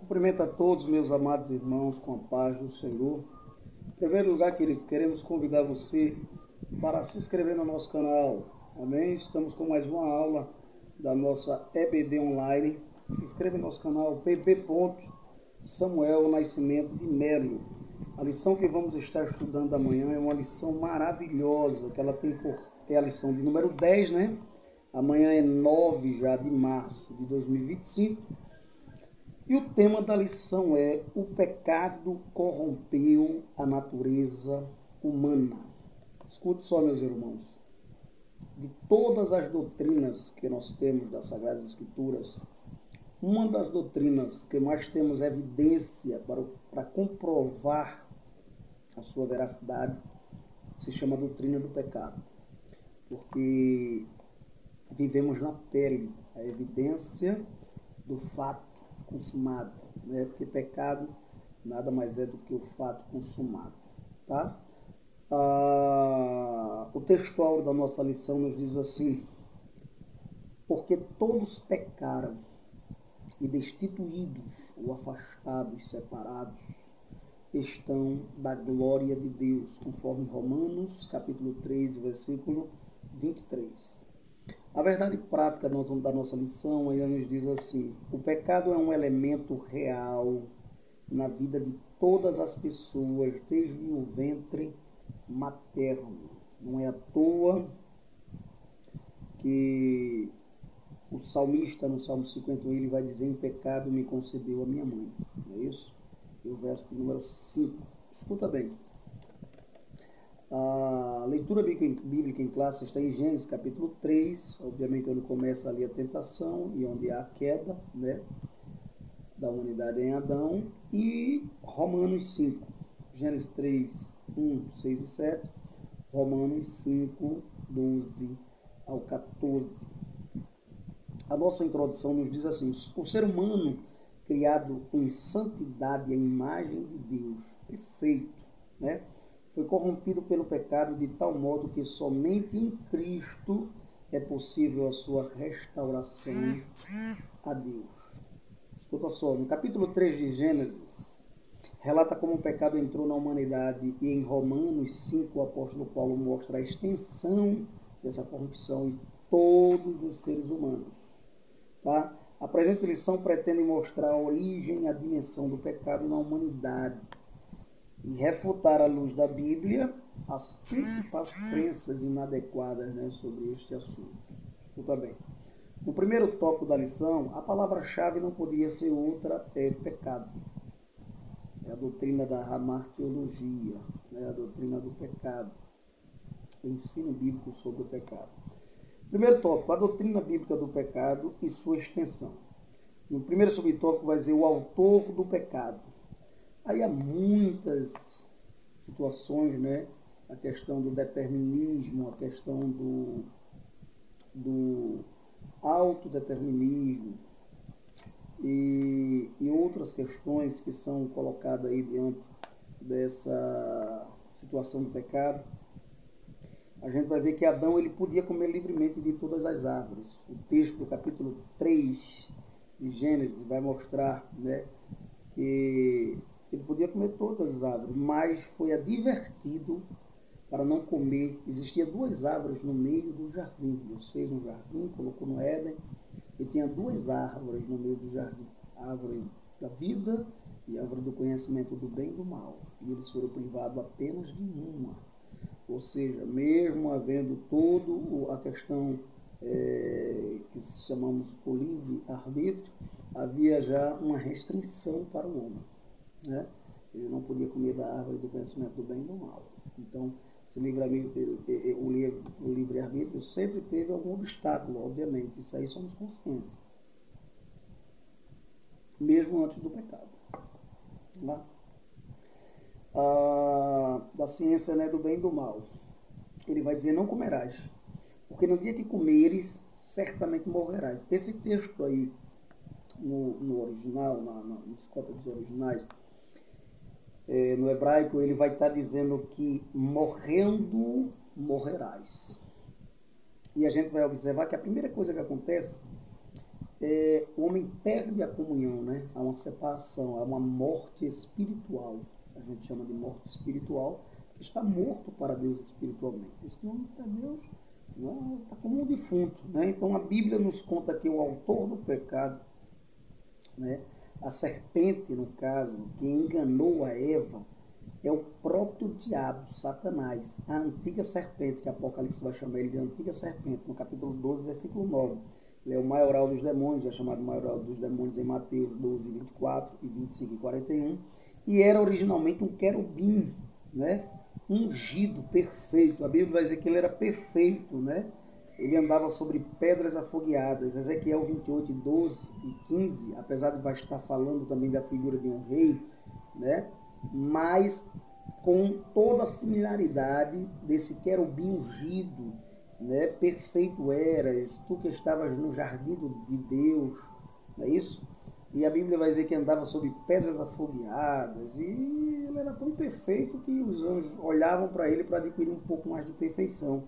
Cumprimento a todos meus amados irmãos com a paz do Senhor. Em primeiro lugar, queridos, queremos convidar você para se inscrever no nosso canal. Amém? Estamos com mais uma aula da nossa EBD Online. Se inscreva no nosso canal PB. Samuel Nascimento de Melo. A lição que vamos estar estudando amanhã é uma lição maravilhosa, que ela tem é a lição de número 10, né? Amanhã é 9 já de março de 2025. E o tema da lição é: o pecado corrompeu a natureza humana. Escute só, meus irmãos. De todas as doutrinas que nós temos das Sagradas Escrituras, uma das doutrinas que mais temos evidência para comprovar a sua veracidade se chama a doutrina do pecado. Porque vivemos na pele a evidência do fato consumado, né? Porque pecado nada mais é do que o fato consumado, tá? O textual da nossa lição nos diz assim: porque todos pecaram e destituídos ou afastados, separados, estão da glória de Deus, conforme Romanos capítulo 3, versículo 23. A verdade prática da nossa lição, ela nos diz assim: o pecado é um elemento real na vida de todas as pessoas, desde o ventre materno. Não é à toa que o salmista, no Salmo 51, ele vai dizer: em pecado me concebeu a minha mãe. Não é isso? E o verso número 5. Escuta bem. A leitura bíblica em classe está em Gênesis capítulo 3, obviamente onde começa ali a tentação e onde há a queda, né, da humanidade em Adão, e Romanos 5, Gênesis 3, 1, 6 e 7, Romanos 5, 12 ao 14. A nossa introdução nos diz assim: o ser humano criado em santidade, a imagem de Deus, perfeito, né, foi corrompido pelo pecado de tal modo que somente em Cristo é possível a sua restauração a Deus. Escuta só, no capítulo 3 de Gênesis, relata como o pecado entrou na humanidade, e em Romanos 5 o apóstolo Paulo mostra a extensão dessa corrupção em todos os seres humanos. Tá? A presente lição pretende mostrar a origem e a dimensão do pecado na humanidade e refutar à luz da Bíblia as principais crenças inadequadas, né, sobre este assunto. Escuta bem. No primeiro tópico da lição, a palavra-chave não poderia ser outra, é pecado. É a doutrina da hamartiologia, né, a doutrina do pecado, o ensino bíblico sobre o pecado. Primeiro tópico, a doutrina bíblica do pecado e sua extensão. No primeiro subtópico vai dizer o autor do pecado. Aí há muitas situações, né? A questão do determinismo, a questão do autodeterminismo e outras questões que são colocadas aí diante dessa situação do pecado. A gente vai ver que Adão ele podia comer livremente de todas as árvores. O texto do capítulo 3 de Gênesis vai mostrar, né, que ele podia comer todas as árvores, mas foi advertido para não comer. Existia duas árvores no meio do jardim. Deus fez um jardim, colocou no Éden, e tinha duas árvores no meio do jardim: a árvore da vida e a árvore do conhecimento do bem e do mal. E eles foram privados apenas de uma. Ou seja, mesmo havendo toda a questão que chamamos por livre-arbítrio, havia já uma restrição para o homem, né? Ele não podia comer da árvore do conhecimento do bem e do mal. Então, esse o livre-arbítrio sempre teve algum obstáculo, obviamente. Isso aí somos conscientes. Mesmo antes do pecado. Né? Da ciência, né, do bem e do mal. Ele vai dizer: não comerás, porque no dia que comeres, certamente morrerás. Esse texto aí, no original, nos códigos originais, no hebraico, ele vai estar dizendo que morrendo morrerás. E a gente vai observar que a primeira coisa que acontece o homem perde a comunhão, né? Há uma separação, há uma morte espiritual. A gente chama de morte espiritual, porque está morto para Deus espiritualmente. Esse homem para Deus está como um defunto, né? Então a Bíblia nos conta que o autor do pecado, né? A serpente, no caso, que enganou a Eva, é o próprio diabo, Satanás, a antiga serpente, que Apocalipse vai chamar ele de antiga serpente, no capítulo 12, versículo 9. Ele é o maioral dos demônios, é chamado maioral dos demônios em Mateus 12, 24 e 25 e 41. E era originalmente um querubim, né? Ungido, perfeito. A Bíblia vai dizer que ele era perfeito, né? Ele andava sobre pedras afogueadas. Ezequiel 28, 12 e 15, apesar de estar falando também da figura de um rei, né? Mas com toda a similaridade desse querubim ungido, né? Perfeito eras, tu que estavas no jardim de Deus, não é isso? E a Bíblia vai dizer que andava sobre pedras afogueadas, e ele era tão perfeito que os anjos olhavam para ele para adquirir um pouco mais de perfeição.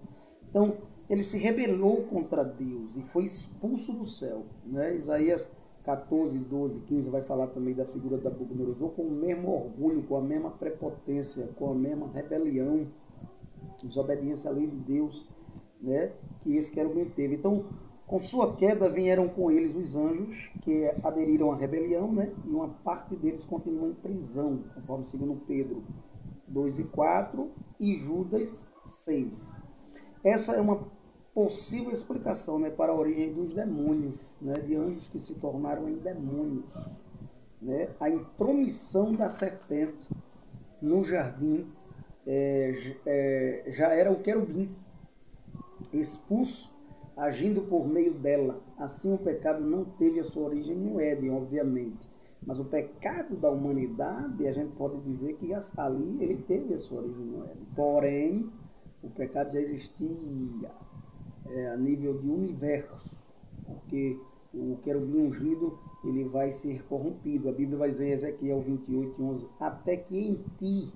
Então, ele se rebelou contra Deus e foi expulso do céu, né? Isaías 14, 12, 15 vai falar também da figura da Nabucodonosor com o mesmo orgulho, com a mesma prepotência, com a mesma rebelião, desobediência à lei de Deus, né? Que esse querubim teve. Então, com sua queda vieram com eles os anjos que aderiram à rebelião, né? E uma parte deles continua em prisão, conforme segundo Pedro 2 e 4 e Judas 6. Essa é uma possível explicação, né, para a origem dos demônios, né, de anjos que se tornaram em demônios, né? A intromissão da serpente no jardim já era o querubim expulso, agindo por meio dela. Assim o pecado não teve a sua origem no Éden, obviamente, mas o pecado da humanidade, a gente pode dizer que ali ele teve a sua origem no Éden. Porém, o pecado já existia a nível de universo, porque o querubim ungido ele vai ser corrompido. A Bíblia vai dizer em Ezequiel 28, 11, até que em ti,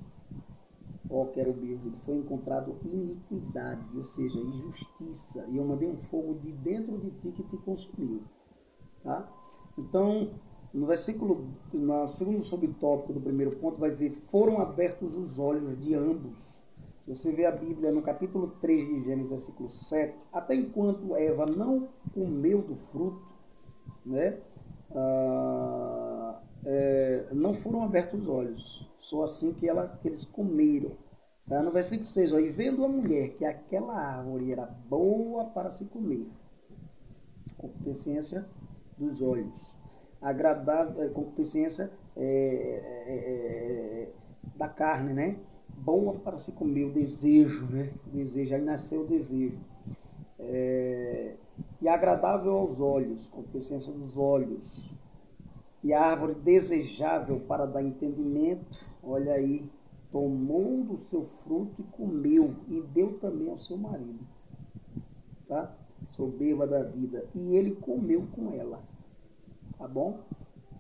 ó querubim ungido, foi encontrado iniquidade, ou seja, injustiça, e eu mandei um fogo de dentro de ti que te consumiu. Tá? Então, no segundo subtópico do primeiro ponto, vai dizer, foram abertos os olhos de ambos. Se você vê a Bíblia no capítulo 3 de Gênesis, versículo 7, até enquanto Eva não comeu do fruto, né, não foram abertos os olhos, só assim que eles comeram. Tá? No versículo 6, ó, e vendo a mulher que aquela árvore era boa para se comer, concupiscência dos olhos, agradável, concupiscência da carne, né? Boa para se comer, o desejo, né? O desejo, aí nasceu o desejo. E agradável aos olhos, concupiscência dos olhos. E a árvore desejável para dar entendimento, olha aí, tomou do seu fruto e comeu, e deu também ao seu marido, tá? Soberba da vida, e ele comeu com ela, tá bom?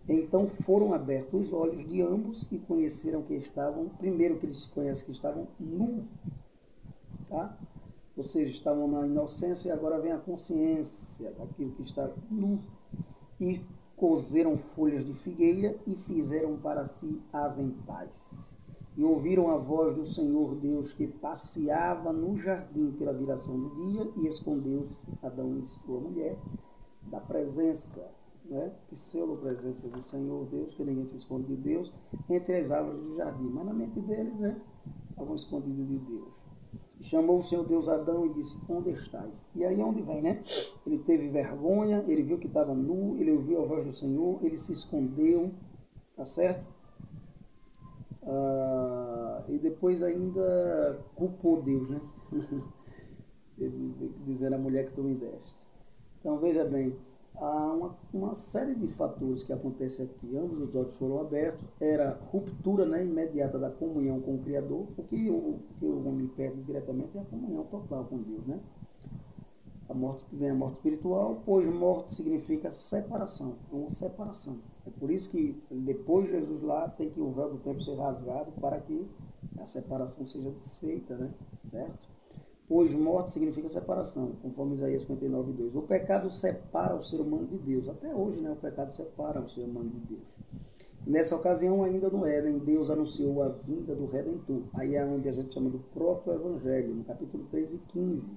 Então foram abertos os olhos de ambos e conheceram que estavam, primeiro que eles conhecem que estavam nus, tá? Ou seja, estavam na inocência e agora vem a consciência daquilo que está nu. E cozeram folhas de figueira e fizeram para si aventais. E ouviram a voz do Senhor Deus que passeava no jardim pela viração do dia, e escondeu-se Adão e sua mulher da presença, né? Pseudo-presença do Senhor Deus, que ninguém se esconde de Deus, entre as árvores do jardim. Mas na mente deles, né, estavam escondidos de Deus. E chamou o Senhor Deus Adão e disse, onde estás? E aí onde vem, né? Ele teve vergonha, ele viu que estava nu, ele ouviu a voz do Senhor, ele se escondeu, tá certo? E depois ainda culpou Deus, né? Dizendo a mulher que tu me deste. Então veja bem, há uma série de fatores que acontecem aqui. Ambos os olhos foram abertos, era ruptura, né, imediata da comunhão com o Criador, porque o homem perde diretamente é a comunhão total com Deus, né? A morte, vem a morte espiritual, pois morte significa separação, uma separação. É por isso que depois de Jesus lá tem que o véu do templo ser rasgado para que a separação seja desfeita, né? Certo? Pois morte significa separação, conforme Isaías 59:2. O pecado separa o ser humano de Deus. Até hoje, né, o pecado separa o ser humano de Deus. Nessa ocasião, ainda no Éden, Deus anunciou a vinda do Redentor. Aí é onde a gente chama do próprio Evangelho, no capítulo 13 e 15,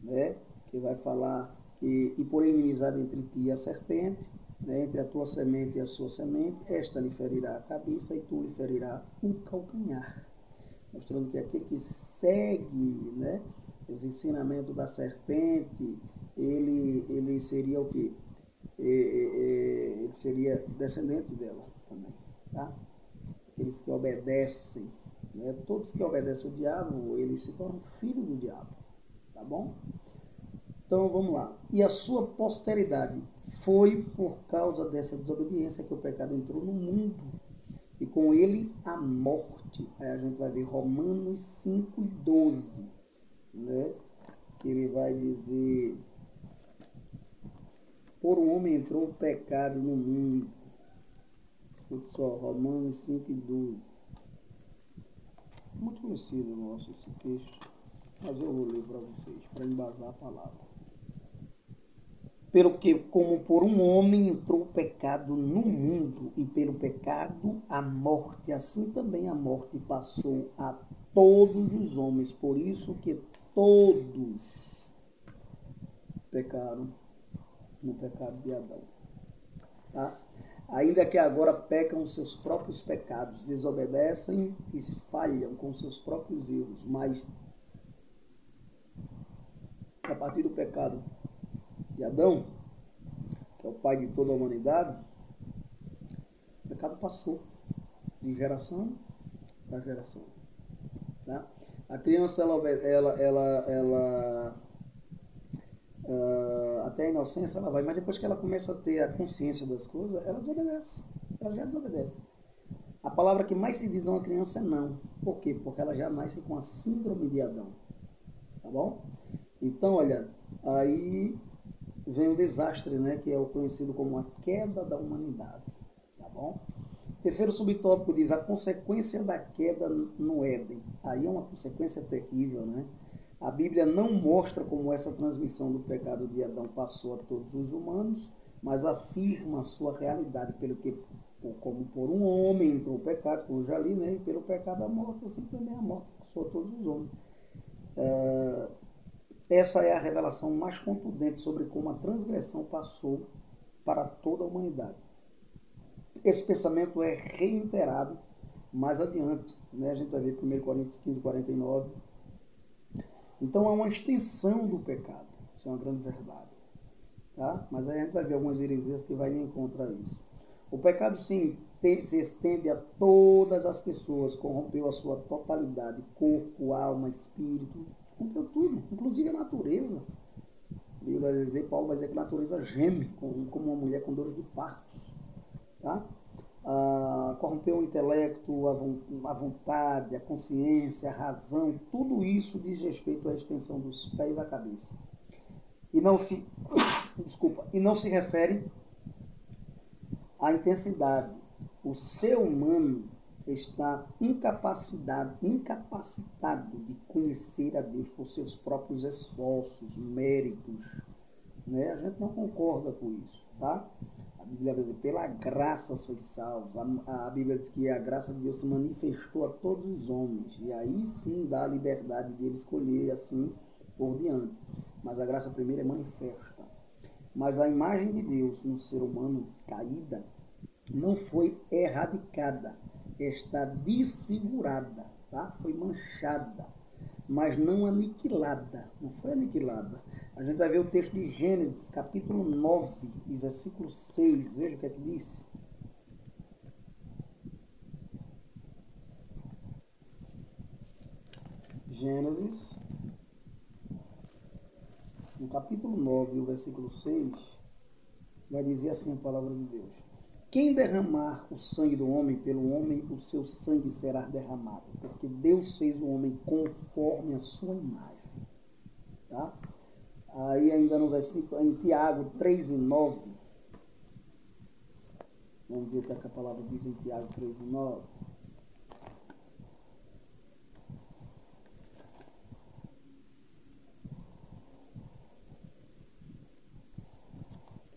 né, que vai falar que, e por inimizade entre ti e a serpente, né, entre a tua semente e a sua semente, esta lhe ferirá a cabeça e tu lhe ferirá o calcanhar. Mostrando que aquele que segue, né, os ensinamentos da serpente, ele seria o quê? Ele seria descendente dela também, tá? Aqueles que obedecem, né? Todos que obedecem o diabo, eles se tornam filhos do diabo, tá bom? Então vamos lá. E a sua posteridade, foi por causa dessa desobediência que o pecado entrou no mundo, e com ele a morte. Aí a gente vai ver Romanos 5:12, né? Que ele vai dizer: por um homem entrou o pecado no mundo. Escute só, Romanos 5:12. Muito conhecido nosso esse texto, mas eu vou ler para vocês, para embasar a palavra. Pelo que, como por um homem entrou o pecado no mundo, e pelo pecado a morte, assim também a morte passou a todos os homens, por isso que todos pecaram no pecado de Adão. Tá? Ainda que agora pecam os seus próprios pecados, desobedecem e falham com seus próprios erros, mas a partir do pecado de Adão, que é o pai de toda a humanidade, o pecado passou de geração para geração. Tá? A criança, até a inocência ela vai, mas depois que ela começa a ter a consciência das coisas, ela desobedece. Ela já desobedece. A palavra que mais se diz a uma criança é não. Por quê? Porque ela já nasce com a síndrome de Adão. Tá bom? Então, olha, aí vem o desastre, né, que é o conhecido como a queda da humanidade. Tá bom? Terceiro subtópico diz a consequência da queda no Éden. Aí é uma consequência terrível, né? A Bíblia não mostra como essa transmissão do pecado de Adão passou a todos os humanos, mas afirma a sua realidade, pelo que, como por um homem entrou o pecado, como eu já li, né? E pelo pecado a morte, assim também a morte passou a todos os homens. Essa é a revelação mais contundente sobre como a transgressão passou para toda a humanidade. Esse pensamento é reiterado mais adiante, né? A gente vai ver 1 Coríntios 15:49. Então, há uma extensão do pecado. Isso é uma grande verdade. Tá? Mas aí a gente vai ver algumas heresias que vai contra isso. O pecado, sim, se estende a todas as pessoas, corrompeu a sua totalidade, corpo, alma, espírito, corrompeu tudo, inclusive a natureza. Paulo vai dizer que a natureza geme como uma mulher com dores de partos. Tá? Corrompeu o intelecto, a vontade, a consciência, a razão, tudo isso diz respeito à extensão dos pés da cabeça. E não se refere à intensidade. O ser humano está incapacitado de conhecer a Deus por seus próprios esforços, méritos. Né? A gente não concorda com isso, tá? A Bíblia diz, pela graça sois salvos. A Bíblia diz que a graça de Deus se manifestou a todos os homens. E aí sim dá a liberdade de ele escolher assim por diante. Mas a graça primeiro é manifesta. Mas a imagem de Deus no ser humano caída não foi erradicada. Está desfigurada, tá? Foi manchada, mas não aniquilada. Não foi aniquilada. A gente vai ver o texto de Gênesis, capítulo 9, e versículo 6. Veja o que é que diz. Gênesis, no capítulo 9, o versículo 6, vai dizer assim a palavra de Deus. Quem derramar o sangue do homem, pelo homem o seu sangue será derramado, porque Deus fez o homem conforme a sua imagem. Tá? Aí ainda no versículo, em Tiago 3:9, vamos ver o que a palavra diz em Tiago 3:9.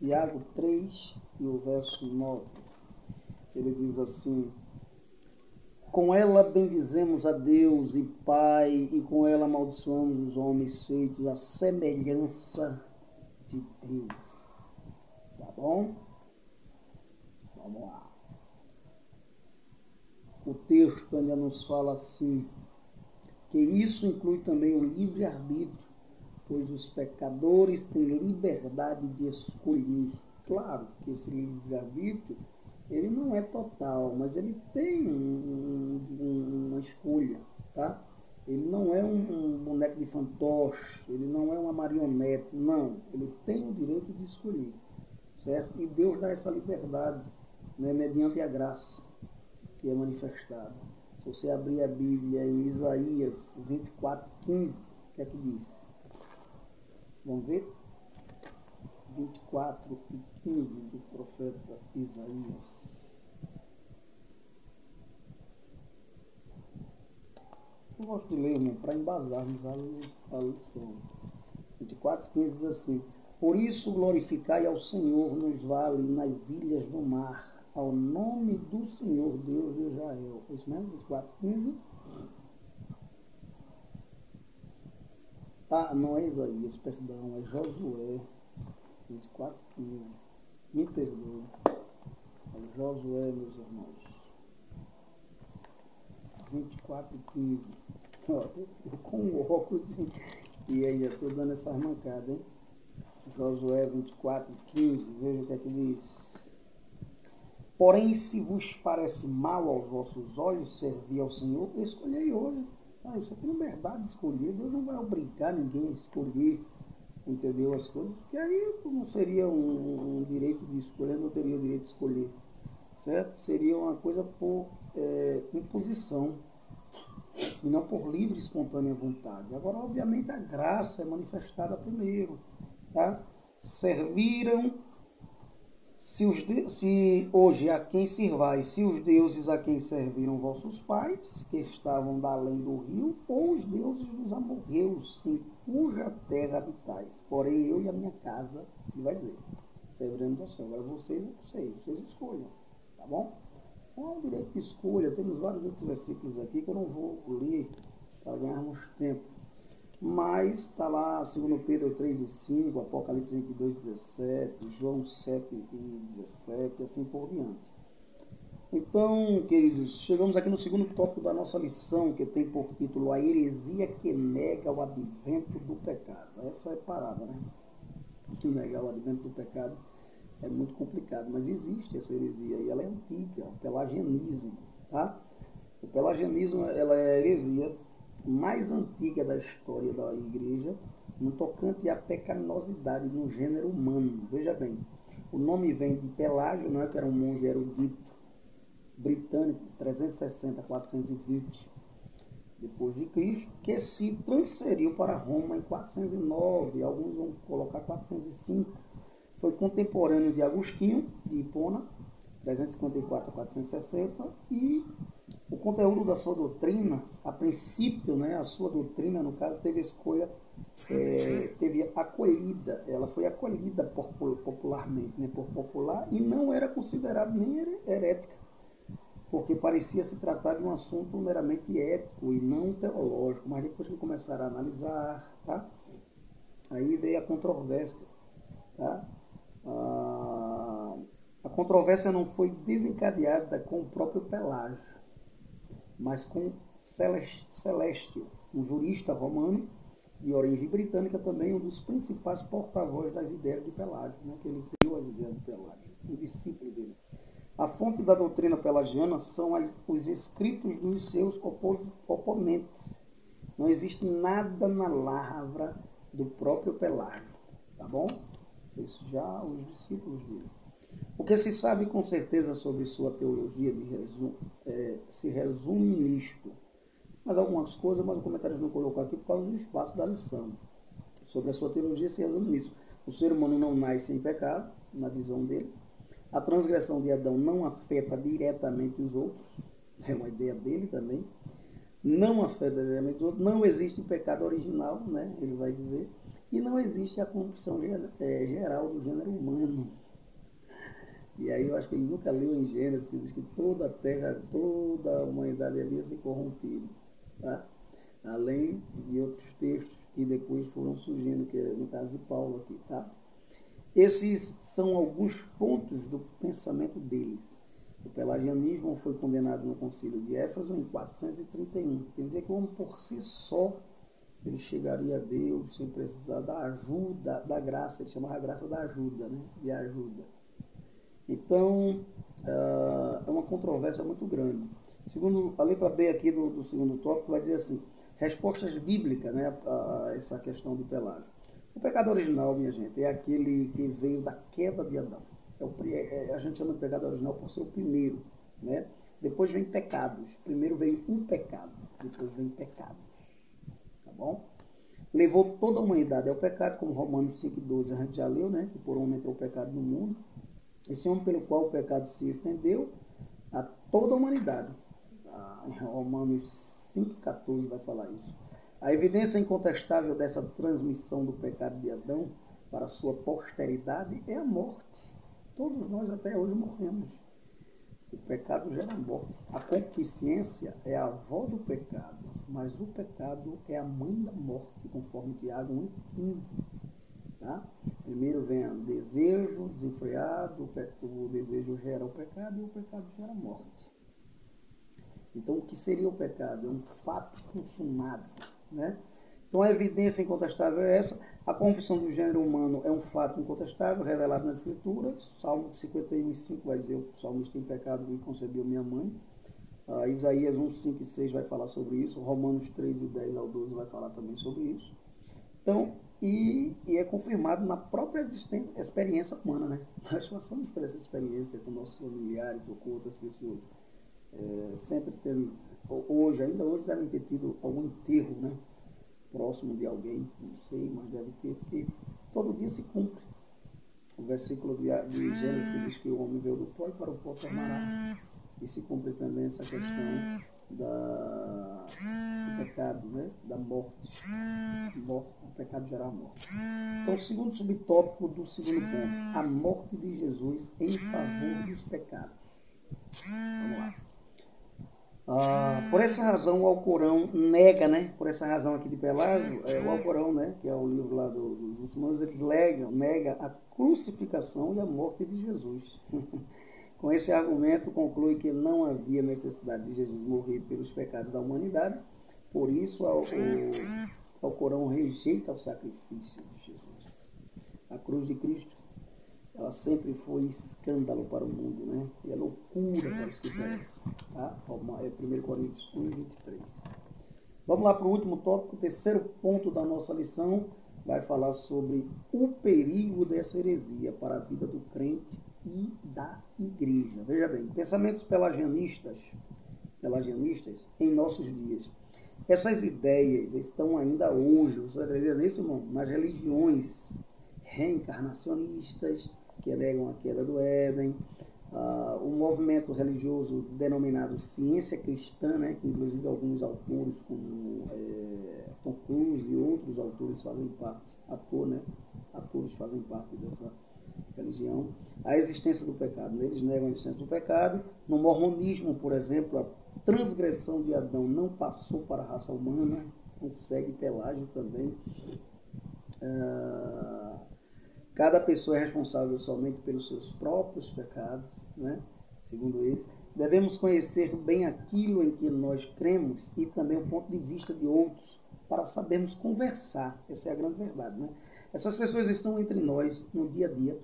Tiago 3 e o verso 9. Ele diz assim: com ela bendizemos a Deus e Pai, e com ela amaldiçoamos os homens feitos à semelhança de Deus. Tá bom? Vamos lá. O texto ainda nos fala assim, que isso inclui também o livre-arbítrio, pois os pecadores têm liberdade de escolher. Claro que esse livre-arbítrio, ele não é total, mas ele tem uma escolha, tá? Ele não é um boneco de fantoche, ele não é uma marionete, não. Ele tem o direito de escolher, certo? E Deus dá essa liberdade, né, mediante a graça que é manifestada. Se você abrir a Bíblia em Isaías 24:15, o que é que diz? Vamos ver? 24:15 do profeta Isaías. Eu gosto de ler, irmão, para embasarmos a lição. 24:15 diz assim: por isso glorificai ao Senhor nos vales e nas ilhas do mar, ao nome do Senhor Deus de Israel. É isso mesmo? 24:15? Ah, não é Isaías, perdão, é Josué. 24:15. Me perdoe. É Josué, meus irmãos. 24:15. Eu com o óculos e aí eu estou dando essa armancada, hein? Josué 24:15. Veja o que é que diz. Porém, se vos parece mal aos vossos olhos servir ao Senhor, escolhei hoje. Você tem liberdade de escolher. Deus não vai obrigar ninguém a escolher, entendeu, as coisas, porque aí não seria um direito de escolher, não teria o direito de escolher, certo? Seria uma coisa por imposição e não por livre e espontânea vontade. Agora, obviamente, a graça é manifestada primeiro, tá? Serviram, se hoje a quem sirvais, se os deuses a quem serviram vossos pais, que estavam da além do rio, ou os deuses dos amorreus, em cuja terra habitais. Porém, eu e a minha casa, ele vai dizer, serviremos ao Senhor. Agora vocês, eu não sei, vocês escolham, tá bom? Então, é um direito de escolha. Temos vários outros versículos aqui que eu não vou ler para ganharmos tempo. Mas está lá 2 Pedro 3:5, Apocalipse 22:17, João 7:17 e assim por diante. Então, queridos, chegamos aqui no segundo tópico da nossa lição, que tem por título A Heresia que Nega o Advento do Pecado. Essa é parada, né? Que negar o advento do pecado é muito complicado, mas existe essa heresia e ela é antiga, o pelagianismo, tá? O pelagianismo, ela é a heresia mais antiga da história da igreja, no tocante à pecaminosidade no gênero humano. Veja bem, o nome vem de Pelágio, não é, que era um monge erudito britânico, 360 a 420 depois de Cristo, que se transferiu para Roma em 409, alguns vão colocar 405. Foi contemporâneo de Agostinho, de Hipona, 354 a 460, e o conteúdo da sua doutrina, a princípio, né, a sua doutrina, no caso, teve escolha, teve acolhida, ela foi acolhida popularmente, né, por popular, e não era considerada nem herética, porque parecia se tratar de um assunto meramente ético e não teológico, mas depois que começaram a analisar, tá, aí veio a controvérsia, tá? A controvérsia não foi desencadeada com o próprio Pelágio, mas com Celestio, um jurista romano de origem britânica, também um dos principais porta-vozes das ideias de Pelágio, né, que ele seguiu as ideias de Pelágio, um discípulo dele. A fonte da doutrina pelagiana são os escritos dos seus oponentes. Não existe nada na lavra do próprio Pelágio, tá bom? Isso já os discípulos dele. O que se sabe com certeza sobre sua teologia se resume nisto. Mas algumas coisas, mas o comentário não colocou aqui por causa do espaço da lição. Sobre a sua teologia se resume nisso. O ser humano não nasce em pecado, na visão dele. A transgressão de Adão não afeta diretamente os outros. É uma ideia dele também. Não afeta diretamente os outros. Não existe pecado original, né? Ele vai dizer. E não existe a corrupção geral do gênero humano. E aí eu acho que ele nunca leu em Gênesis, que diz que toda a terra, toda a humanidade havia se corrompido. Tá? Além de outros textos que depois foram surgindo, que é no caso de Paulo aqui. Tá? Esses são alguns pontos do pensamento deles. O pelagianismo foi condenado no concílio de Éfeso em 431. Quer dizer que o homem por si só ele chegaria a Deus sem precisar da ajuda, da graça. Ele chamava a graça da ajuda, né? De ajuda. Então, é uma controvérsia muito grande. Segundo a letra B aqui do segundo tópico, vai dizer assim, respostas bíblicas, né, a essa questão do Pelágio. O pecado original, minha gente, é aquele que veio da queda de Adão. A gente chama de pecado original por ser o primeiro. Né? Depois vem pecados. Primeiro veio um pecado, depois vem pecados. Tá bom? Levou toda a humanidade ao pecado, como Romanos 5,12 a gente já leu, né? Que por um homem entrou o pecado no mundo. Esse homem pelo qual o pecado se estendeu a toda a humanidade. Em Romanos 5,14 vai falar isso. A evidência incontestável dessa transmissão do pecado de Adão para a sua posteridade é a morte. Todos nós até hoje morremos. O pecado gera morte. A concupiscência é a avó do pecado, mas o pecado é a mãe da morte, conforme Tiago 1,15. Tá? Primeiro vem o desejo desenfreado, o desejo gera o pecado e o pecado gera a morte. Então, o que seria o pecado? É um fato consumado. Né? Então, a evidência incontestável é essa. A corrupção do gênero humano é um fato incontestável, revelado nas Escrituras. Salmo 51,5 vai dizer: o salmista em pecado me concebeu minha mãe. Isaías 1,5 e 6 vai falar sobre isso. Romanos 3,10 ao 12 vai falar também sobre isso. Então, e é confirmado na própria experiência humana, né? Nós passamos por essa experiência com nossos familiares ou com outras pessoas. Sempre teve, ainda hoje devem ter tido algum enterro, né? Próximo de alguém, não sei, mas deve ter, porque todo dia se cumpre. O versículo de Gênesis que diz que o homem veio do pó e para o pó tornará. E se cumpre também essa questão do pecado, né? Da morte. O pecado gera a morte. Então, o segundo subtópico do segundo ponto, a morte de Jesus em favor dos pecados. Vamos lá. Por essa razão, o Alcorão nega, né? Por essa razão aqui de Pelágio, o Alcorão, né? Que é o livro lá dos muçulmanos, ele nega a crucificação e a morte de Jesus. Com esse argumento, conclui que não havia necessidade de Jesus morrer pelos pecados da humanidade, por isso o Alcorão rejeita o sacrifício de Jesus. A cruz de Cristo, ela sempre foi escândalo para o mundo, né? E é loucura para os que perecem. Tá? É 1 Coríntios 1,23. Vamos lá para o último tópico, o terceiro ponto da nossa lição, vai falar sobre o perigo dessa heresia para a vida do crente e da igreja. Veja bem, pensamentos pelagianistas em nossos dias. Essas ideias estão ainda hoje, você acredita nisso, irmão? Nas religiões reencarnacionistas, que negam a queda do Éden, o movimento religioso denominado ciência cristã, né, que inclusive alguns autores como Tom Cruise e outros autores fazem parte, atores fazem parte dessa religião, a existência do pecado. Eles negam a existência do pecado. No mormonismo, por exemplo, a transgressão de Adão não passou para a raça humana, consegue Pelágio também. Cada pessoa é responsável somente pelos seus próprios pecados, né? Segundo eles. Devemos conhecer bem aquilo em que nós cremos e também o ponto de vista de outros para sabermos conversar. Essa é a grande verdade, né? Essas pessoas estão entre nós no dia a dia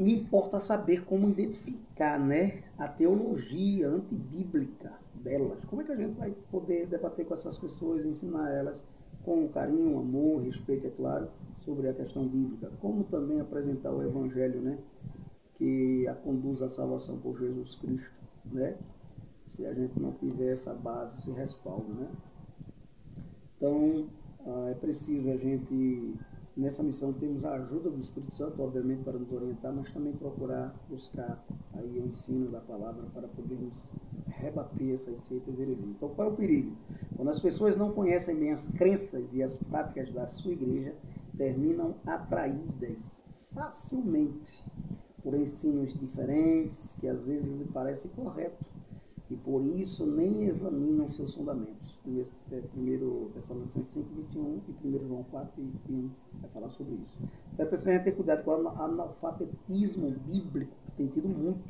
e importa saber como identificar, né, a teologia antibíblica delas. Como é que a gente vai poder debater com essas pessoas, ensinar elas com carinho, amor, respeito, é claro, sobre a questão bíblica, como também apresentar o Evangelho, né, que a conduz à salvação por Jesus Cristo, né, se a gente não tiver essa base, esse respaldo, né. Então, é preciso a gente, nessa missão, temos a ajuda do Espírito Santo, obviamente, para nos orientar, mas também procurar buscar aí o ensino da palavra para podermos rebater essas seitas heresias. Então, qual é o perigo? Quando as pessoas não conhecem bem as crenças e as práticas da sua igreja, terminam atraídas facilmente por ensinos diferentes, que às vezes lhe parecem corretos, e por isso nem examinam seus fundamentos. 1 Tessalonicenses 5, 21 e 1 João 4 e 1 vai falar sobre isso. Então é preciso ter cuidado com o analfabetismo bíblico, que tem tido muito.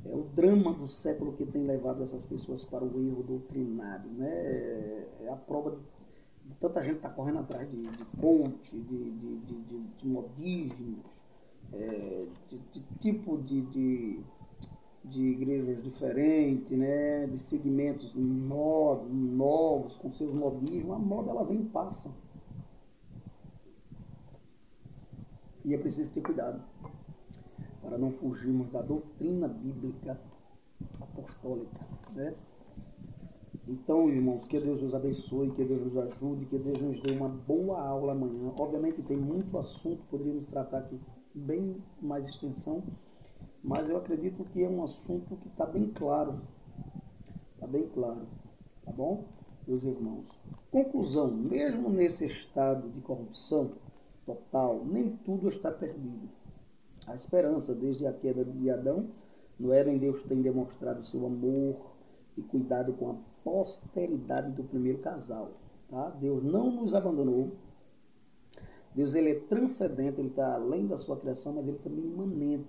É o drama do século que tem levado essas pessoas para o erro doutrinário. Né? É a prova de tanta gente estar correndo atrás de ponte, de modismos, de tipo de igrejas diferentes, né? De segmentos novos, com seus modismos. A moda ela vem e passa. E é preciso ter cuidado para não fugirmos da doutrina bíblica apostólica, né? Então, irmãos, que Deus nos abençoe, que Deus nos ajude, que Deus nos dê uma boa aula amanhã. Obviamente tem muito assunto, poderíamos tratar aqui bem mais extensão, mas eu acredito que é um assunto que está bem claro. Está bem claro, tá bom, meus irmãos? Conclusão, mesmo nesse estado de corrupção total, nem tudo está perdido. A esperança, desde a queda de Adão, no Éden, Deus tem demonstrado seu amor e cuidado com a posteridade do primeiro casal. Tá? Deus não nos abandonou. Deus ele é transcendente, ele está além da sua criação, mas ele também é imanente.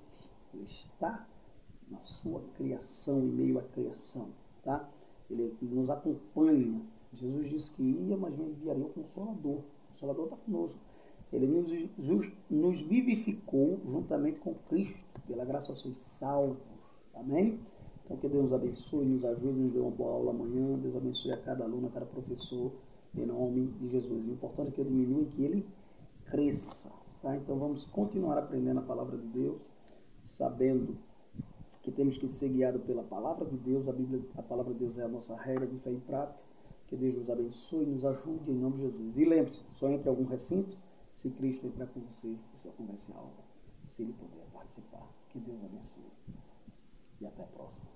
Ele está na sua criação, em meio à criação. Tá? Ele nos acompanha. Jesus disse que ia, mas enviaria o Consolador. O Consolador está conosco. Ele nos vivificou juntamente com Cristo. Pela graça sois salvos. Amém? Então que Deus nos abençoe, nos ajude, nos dê uma boa aula amanhã. Deus abençoe a cada aluno, a cada professor, em nome de Jesus. O importante é que eu diminua e que ele cresça. Tá? Então vamos continuar aprendendo a palavra de Deus, sabendo que temos que ser guiados pela palavra de Deus. A palavra de Deus é a nossa regra de fé e prática. Que Deus nos abençoe e nos ajude em nome de Jesus. E lembre-se, só entre algum recinto se Cristo entrar com você e só converse algo, se ele puder participar. Que Deus abençoe. E até a próxima.